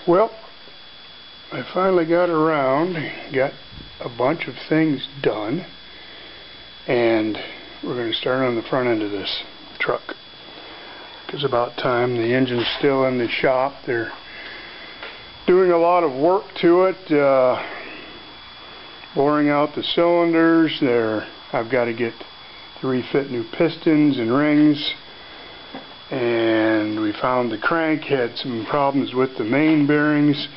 Well, I finally got around, got a bunch of things done, and we're going to start on the front end of this truck. It's about time. The engine's still in the shop. They're doing a lot of work to it, boring out the cylinders. I've got to refit new pistons and rings, and we found the crank had some problems with the main bearings,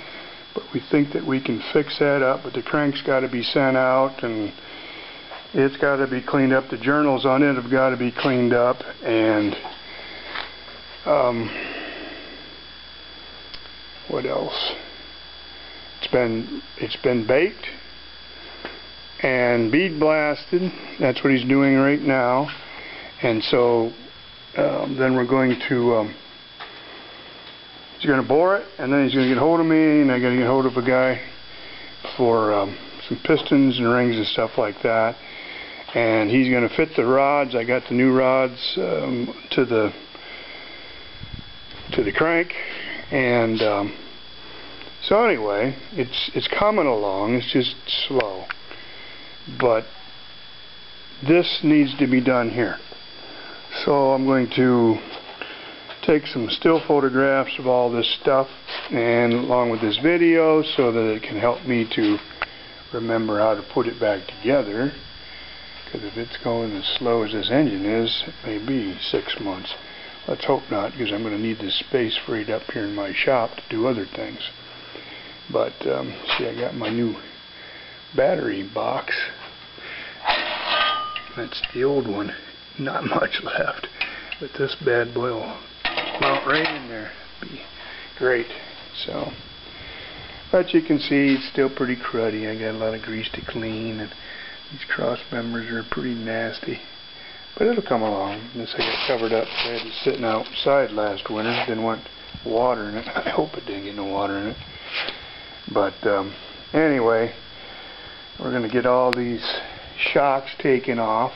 but we think that we can fix that up. But the crank's got to be sent out, and it's got to be cleaned up. The journals on it have got to be cleaned up, and what else? It's been baked and bead blasted. That's what he's doing right now. And so then we're going to he's going to bore it, and then he's going to get hold of me, and I got to get hold of a guy for some pistons and rings and stuff like that. And he's going to fit the rods. I got the new rods to the crank, and so anyway, it's coming along. It's just slow, but this needs to be done here. So I'm going to take some still photographs of all this stuff, and along with this video, so that it can help me to remember how to put it back together. Because if it's going as slow as this engine is, it may be 6 months. Let's hope not, because I'm going to need this space freed up here in my shop to do other things. But see, I got my new battery box. That's the old one. Not much left, but this bad boy will mount right in there. Be great. So, but you can see it's still pretty cruddy. I got a lot of grease to clean, and these cross members are pretty nasty. But it'll come along. This I got covered up. I had it sitting outside last winter. Didn't want water in it. I hope it didn't get no water in it. But anyway, we're going to get all these shocks taken off,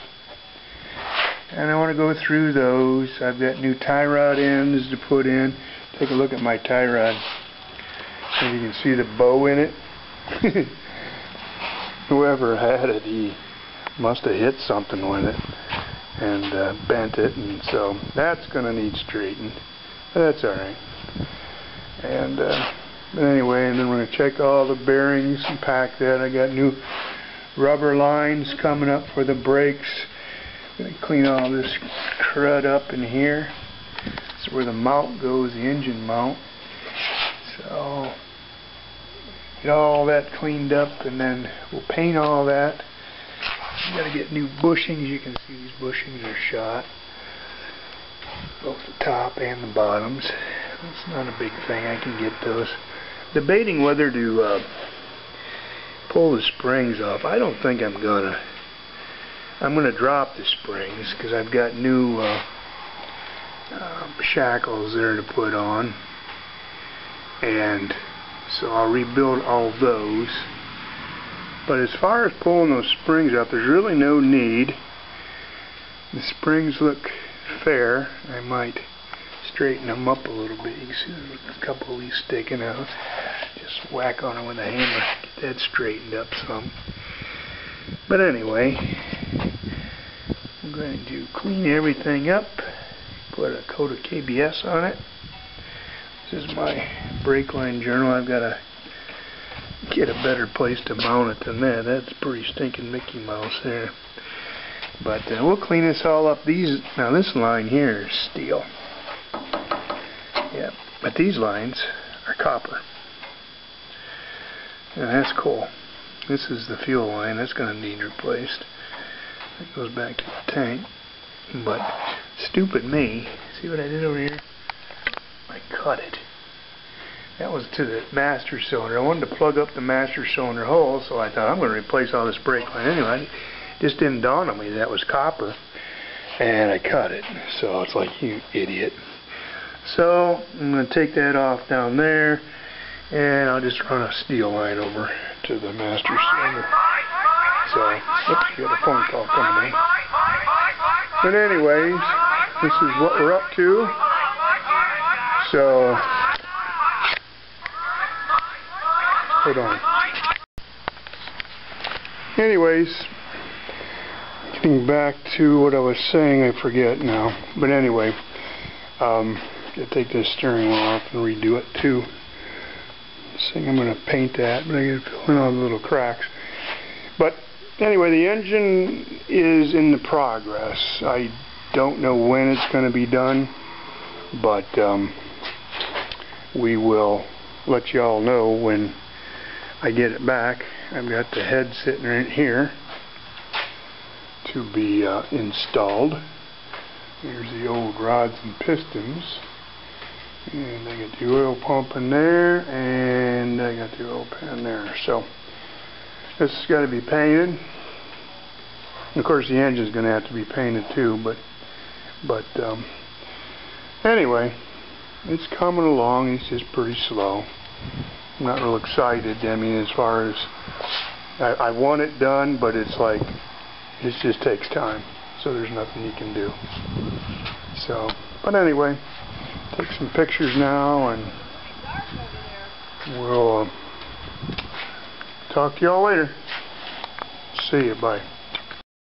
and I want to go through those. I've got new tie rod ends to put in. Take a look at my tie rod. And you can see the bow in it. Whoever had it, he must have hit something with it and bent it, and so that's going to need straightened. But that's alright. And but anyway, and then we're going to check all the bearings and pack that. I got new rubber lines coming up for the brakes. I'm going to clean all this crud up in here. This is where the mount goes, the engine mount. So get all that cleaned up, and then we'll paint all that. You got to get new bushings. You can see these bushings are shot, both the top and the bottoms. It's not a big thing. I can get those. Debating whether to pull the springs off. I don't think I'm gonna. I'm gonna drop the springs because I've got new shackles there to put on, and so I'll rebuild all those. But as far as pulling those springs out, there's really no need. The springs look fair. I might straighten them up a little bit. You can see there's a couple of these sticking out. Just whack on it with a hammer, get that straightened up some. But anyway, I'm going to clean everything up, put a coat of KBS on it. This is my brake line journal. I've got to get a better place to mount it than that. That's pretty stinking Mickey Mouse there. But we'll clean this all up. Now this line here is steel. Yep, but these lines are copper. And that's cool. This is the fuel line. That's going to need replaced. That goes back to the tank. But stupid me. See what I did over here? I cut it. That was to the master cylinder. I wanted to plug up the master cylinder hole, so I thought I'm going to replace all this brake line anyway. It just didn't dawn on me that was copper, and I cut it. So it's like, you idiot. So I'm going to take that off down there, and I'll just run a steel line over to the master cylinder. So, oops, you got a phone call coming in. But anyways, this is what we're up to. So Hold on. Anyways, getting back to what I was saying, I forget now. But anyway, gotta take this steering wheel off and redo it too. Saying I'm going to paint that, but I got to fill in all the little cracks. But anyway, the engine is in the progress. I don't know when it's going to be done, but we will let y'all know when I get it back. I've got the head sitting right here to be installed. Here's the old rods and pistons. And I got the oil pump in there, and I got the oil pan there. So this has got to be painted. And of course, the engine's going to have to be painted too. But anyway, it's coming along. It's just pretty slow. I'm not real excited. I mean, as far as I want it done, but it's like it just takes time. So there's nothing you can do. So, but anyway. Take some pictures now, and we'll talk to y'all later. See you. Bye.